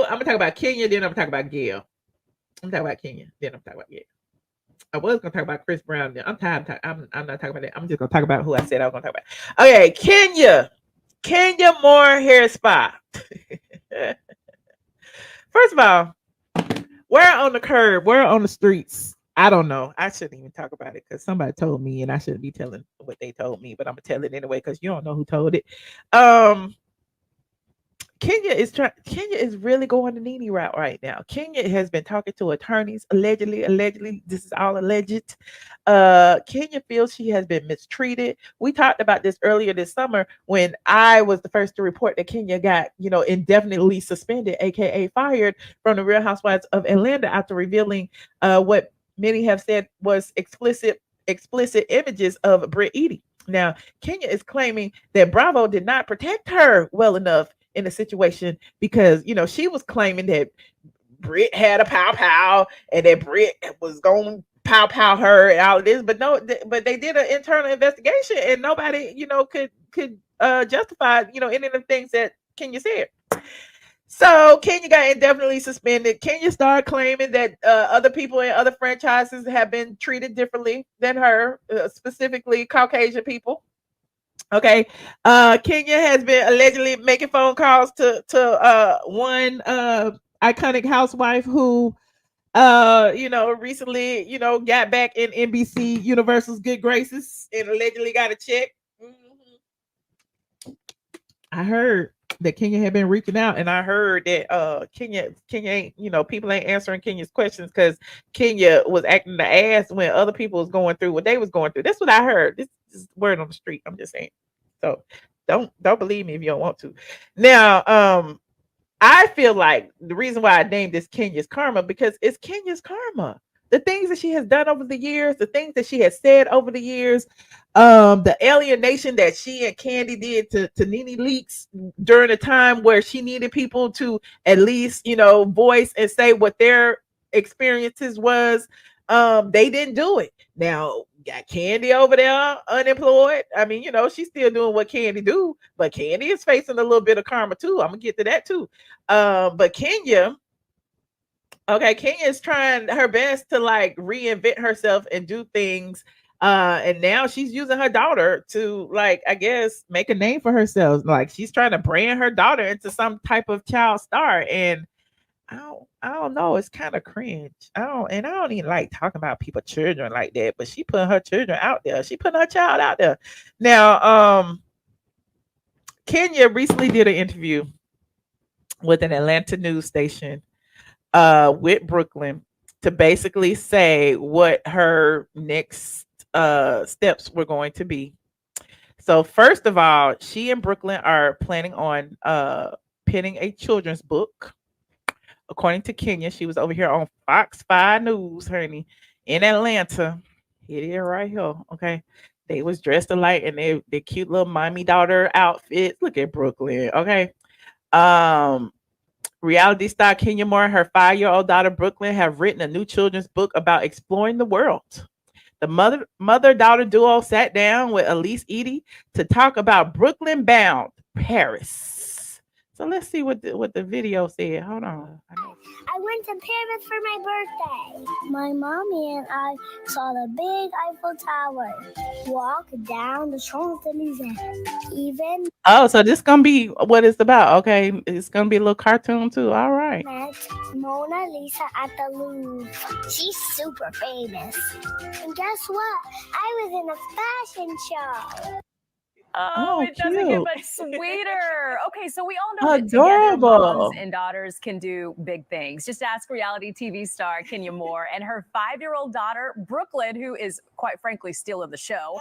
I'm gonna talk about Kenya, then I'm gonna talk about Gail. I'm talking about Kenya, then I'm talking about Gail. I was gonna talk about Chris Brown. Then I'm tired. I'm not talking about that. I'm just gonna talk about who I said I was gonna talk about. Okay, Kenya Moore hair spa. First of all, where on the curb, where on the streets? I don't know. I shouldn't even talk about it because somebody told me, and I shouldn't be telling what they told me, but I'm gonna tell it anyway because you don't know who told it. Um, Kenya is really going the Nene route right now. Kenya has been talking to attorneys, allegedly, this is all alleged. Kenya feels she has been mistreated. We talked about this earlier this summer when I was the first to report that Kenya got, indefinitely suspended, aka fired from the Real Housewives of Atlanta after revealing what many have said was explicit images of Brentt. Now, Kenya is claiming that Bravo did not protect her well enough in the situation because she was claiming that Brit had a pow pow and that Brit was going to pow pow her and all of this, but no, but they did an internal investigation and nobody could justify any of the things that Kenya said. So Kenya got indefinitely suspended. Kenya started claiming that other people in other franchises have been treated differently than her, specifically Caucasian people. Okay. Kenya has been allegedly making phone calls to one iconic housewife who recently, got back in NBC Universal's good graces and allegedly got a check. I heard that Kenya had been reaching out, and I heard that Kenya ain't, people ain't answering Kenya's questions because Kenya was acting the ass when other people was going through what they was going through. That's what I heard. This is word on the street. I'm just saying. So don't believe me if you don't want to. Now, I feel like the reason why I named this Kenya's karma because it's Kenya's karma. The things that she has done over the years, the things that she has said over the years, the alienation that she and Candy did to Nene Leakes during a time where she needed people to at least, voice and say what their experiences was. They didn't do it. Now got Candy over there unemployed. I mean, she's still doing what Candy do, but Candy is facing a little bit of karma too. I'm gonna get to that too. But Kenya is trying her best to like reinvent herself and do things. And now she's using her daughter to like, I guess, make a name for herself. Like she's trying to brand her daughter into some type of child star. And I don't know. It's kind of cringe. I don't even like talking about people children like that. But she put her children out there. She put her child out there. Now, Kenya recently did an interview with an Atlanta news station, with Brooklyn to basically say what her next steps were going to be. So first of all, she and Brooklyn are planning on penning a children's book. According to Kenya, she was over here on Fox 5 News, honey, in Atlanta. It is right here. Okay. They was dressed alike and their cute little mommy daughter outfits. Look at Brooklyn. Okay. Reality star Kenya Moore and her 5-year-old daughter Brooklyn have written a new children's book about exploring the world. The mother-daughter duo sat down with Elise Edie to talk about Brooklyn Bound Paris. So let's see what the video said. Hold on. I went to Paris for my birthday. My mommy and I saw the big Eiffel Tower. Walk down the Champs-Élysées. So this gonna be what it's about. Okay, it's gonna be a little cartoon too. All right. Met Mona Lisa at the Louvre. She's super famous. And guess what? I was in a fashion show. Oh, it cute. doesn't get much sweeter. Okay, so we all know Adorable. that together moms and daughters can do big things. Just ask reality TV star Kenya Moore and her 5-year-old daughter, Brooklyn, who is quite frankly still in the show.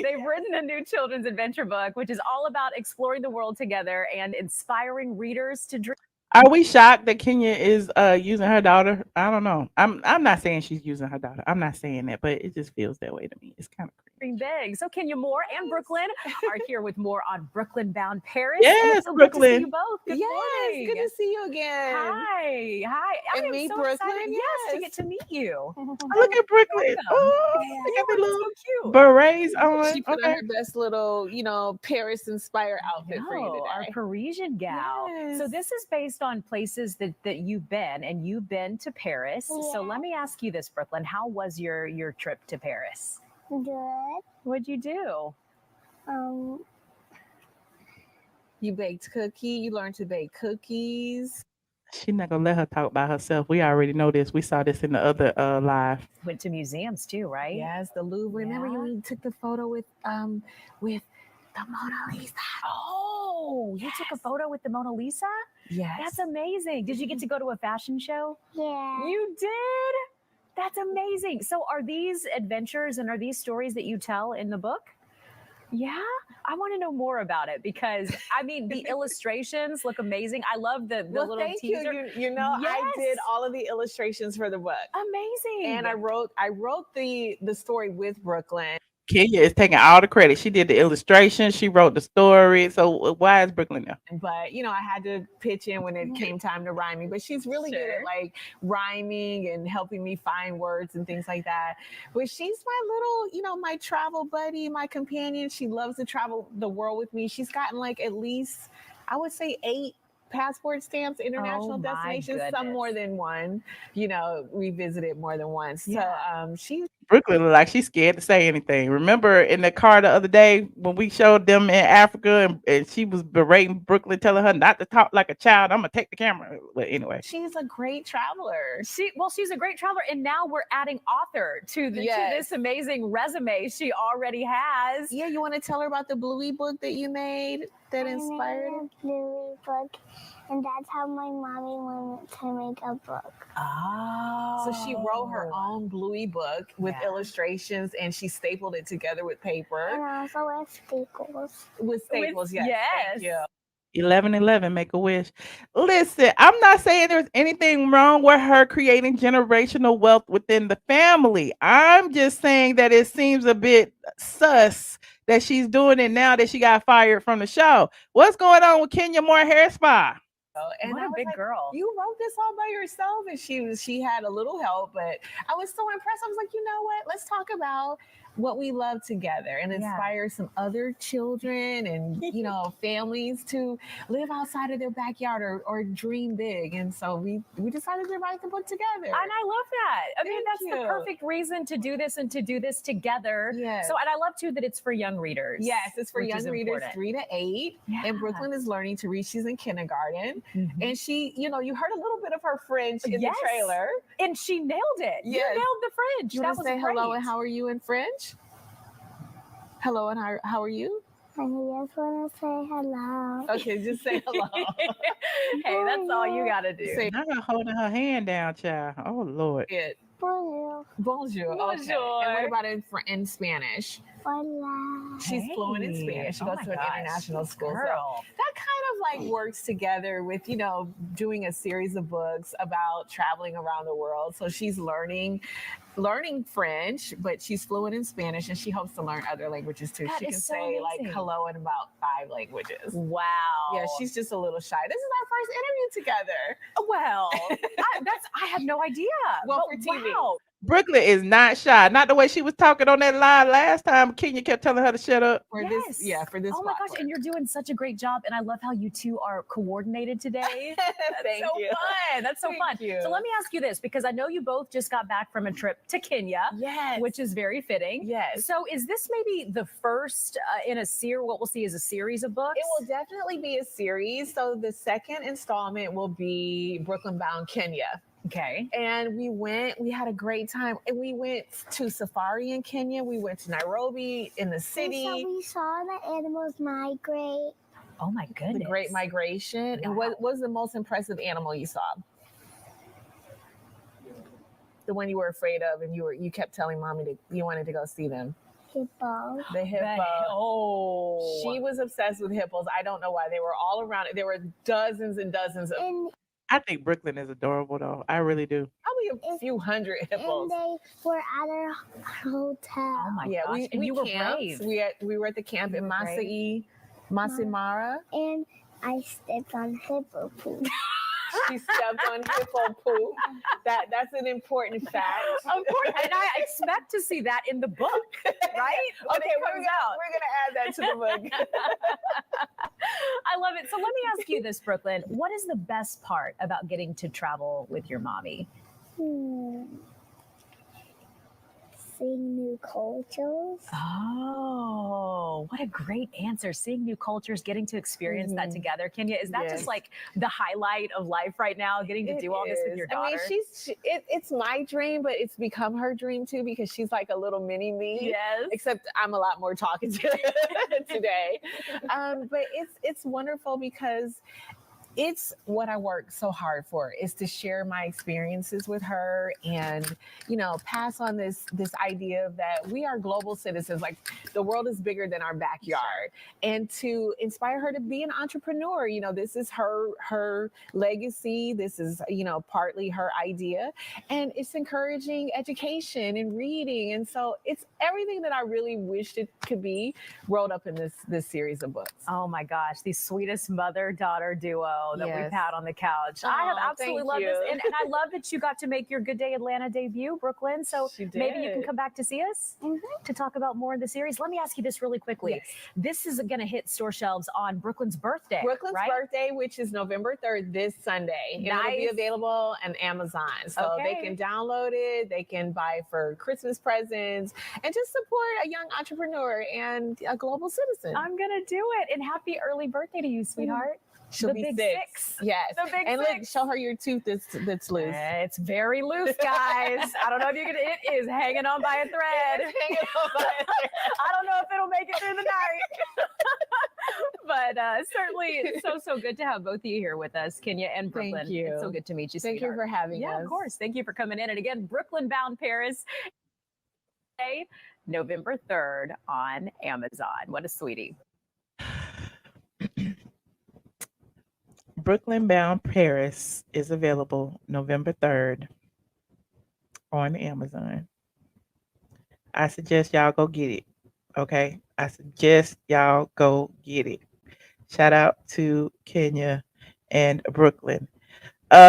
They've written a new children's adventure book, which is all about exploring the world together and inspiring readers to dream. Are we shocked that Kenya is using her daughter? I don't know. I'm not saying she's using her daughter. I'm not saying that, but it just feels that way to me. It's kind of cringe. Dream big. So Kenya Moore and Brooklyn are here with more on Brooklyn Bound Paris. Yes, and it's so good to see Brooklyn. you both. Good morning. Good to see you again. Hi. And I'm meet so Brooklyn, excited. Yes, to yes. get to meet you. Oh, look at Brooklyn. Welcome. Oh, Yeah, they got the little so cute. berets on. She put on Okay. her best little, Paris-inspired outfit for you No, our today. Parisian gal. So Yes. this is based on places that you've been, and you've been to Paris. So let me ask you this, Brooklyn. How was your trip to Paris? Good. What'd you do? You baked you learned to bake cookies. She's not gonna let her talk about herself. We already know this. We saw this in the other live. Went to museums too, right? Yes, the Louvre. Remember Yeah. you took the photo with the Mona Lisa? Oh, you took a photo with the Mona Lisa? Yes. That's amazing. Did you get to go to a fashion show? Yeah. You did? That's amazing. So are these adventures and are these stories that you tell in the book? Yeah, I want to know more about it because I mean the illustrations look amazing. I love the little thank teaser. you. I did all of the illustrations for the book. Amazing. And I wrote the story with Brooklyn. Kenya is taking all the credit. She did the illustration. She wrote the story. So why is Brooklyn there? But I had to pitch in when it came time to rhyming. But she's really good at like rhyming and helping me find words and things like that. But she's my little, my travel buddy, my companion. She loves to travel the world with me. She's gotten like at least, I would say 8 passport stamps, international destinations, some more than one. We visited more than once. Yeah. So she's Brooklyn look like she's scared to say anything. Remember in the car the other day when we showed them in Africa and she was berating Brooklyn, telling her not to talk like a child. I'm gonna take the camera. But anyway, she's a great traveler. She's a great traveler, and now we're adding author to this amazing resume she already has. Yeah, you want to tell her about the Bluey book that you made that inspired it? Bluey book, and that's how my mommy wanted to make a book. Oh, so she wrote her own Bluey book with illustrations, and she stapled it together with paper. And also with staples. With staples, yes. Thank you. 1111, make a wish. Listen, I'm not saying there's anything wrong with her creating generational wealth within the family. I'm just saying that it seems a bit sus that she's doing it now that she got fired from the show. What's going on with Kenya Moore Hair Spa? And what a big girl. You wrote this all by yourself, and she had a little help, but I was so impressed. I was like, you know what? Let's talk about what we love together and inspire some other children and families to live outside of their backyard or dream big. And so we decided to write the book together. And I love that. I mean, that's the perfect reason to do this and to do this together. Yes. So, and I love too that it's for young readers. Yes, it's for young readers 3 to 8. Yeah. And Brooklyn is learning to read. She's in kindergarten. Mm-hmm. And she, you heard a little bit of her French in the trailer. And she nailed it. Yes. You nailed the French. You want to say hello and how are you in French? Hello and how are you? I just want to say hello. Okay, just say hello. Hey, that's all you got to do. Say, I'm not holding her hand down, child. Oh, Lord. Bonjour. Bonjour. Okay. And what about in Spanish? Hola. She's fluent in Spanish. She goes to an international school. So that kind of like works together with, doing a series of books about traveling around the world. So she's learning French, but she's fluent in Spanish and she hopes to learn other languages too. She can say like hello in about 5 languages. Wow. Yeah, she's just a little shy. This is our first interview together. Well, I had no idea. Well, for TV. Wow. Brooklyn is not shy. Not the way she was talking on that live last time. Kenya kept telling her to shut up. For this. Oh my gosh, and you're doing such a great job. And I love how you two are coordinated today. That's so fun. That's so fun. So let me ask you this, because I know you both just got back from a trip to Kenya. Yes. Which is very fitting. Yes. So is this maybe the first in a series, what we'll see is a series of books? It will definitely be a series. So the second installment will be Brooklyn Bound Kenya. Okay. And we had a great time. And we went to safari in Kenya. We went to Nairobi in the city. And so we saw the animals migrate. Oh my goodness. The Great Migration. Wow. And what was the most impressive animal you saw? The one you were afraid of and you kept telling mommy you wanted to go see them. Hippo. The hippo. Oh. She was obsessed with hippos. I don't know why. They were all around it. There were dozens and dozens of. I think Brooklyn is adorable, though. I really do. Probably a few hundred hippos. And they were at our hotel. Oh my Yeah, gosh. And we you were camped. brave. We were at the camp You in were brave. Masimara. And I stepped on hippo poop. She stepped on hippo poop. That's an important fact. Of course. And I expect to see that in the book, right? When Okay, it we're comes gonna out. add that to the book. I love it. So let me ask you this, Brooklyn. What is the best part about getting to travel with your mommy? Seeing new cultures. Oh, what a great answer. Seeing new cultures, getting to experience that together. Kenya, is that just like the highlight of life right now, getting to do all this with your daughter? I mean, it's my dream, but it's become her dream too, because she's like a little mini me. Yes. Except I'm a lot more talkative today. But it's wonderful because it's what I work so hard for, is to share my experiences with her and, pass on this idea that we are global citizens. Like, the world is bigger than our backyard, and to inspire her to be an entrepreneur. This is her legacy. This is, partly her idea, and it's encouraging education and reading. And so it's everything that I really wished it could be rolled up in this series of books. Oh my gosh, the sweetest mother-daughter duo that we've had on the couch. I have absolutely loved this. And I love that you got to make your Good Day Atlanta debut, Brooklyn. So maybe you can come back to see us to talk about more of the series. Let me ask you this really quickly. Yes. This is going to hit store shelves on Brooklyn's birthday. Brooklyn's birthday, which is November 3rd, this Sunday. Nice. And it'll be available on Amazon. So they can download it. They can buy for Christmas presents and just support a young entrepreneur and a global citizen. I'm going to do it. And happy early birthday to you, sweetheart. She'll be 6. Yes. The big and 6. Look, show her your tooth that's loose. It's very loose, guys. I don't know if you can. It is hanging on by a thread. It's hanging on by a thread. I don't know if it'll make it through the night. But certainly, so good to have both of you here with us, Kenya and Brooklyn. Thank you. It's so good to meet you. Thank you for having us. Yeah, of course. Thank you for coming in. And again, Brooklyn Bound Paris, November 3rd on Amazon. What a sweetie. Brooklyn Bound Paris is available November 3rd on Amazon. I suggest y'all go get it. Okay? I suggest y'all go get it. Shout out to Kenya and Brooklyn. Here's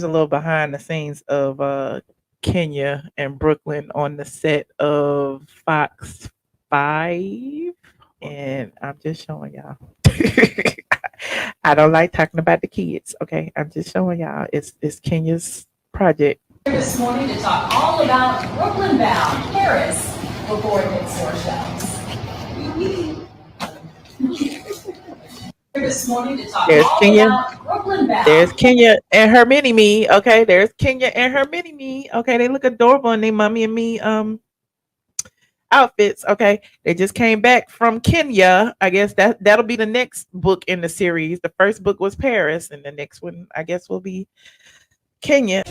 a little behind the scenes of Kenya and Brooklyn on the set of Fox 5. And I'm just showing y'all. I don't like talking about the kids, okay? I'm just showing y'all. It's Kenya's project. This morning to talk all about Brooklyn Bound Paris before it hits store shelves. This morning to talk There's all Kenya. About Brooklyn Bound. There's Kenya and her mini me, okay? There's Kenya and her mini me, okay? They look adorable in their mommy and me outfits. Okay, they just came back from Kenya. I guess that'll be the next book in the series. The first book was Paris, and the next one I guess will be Kenya.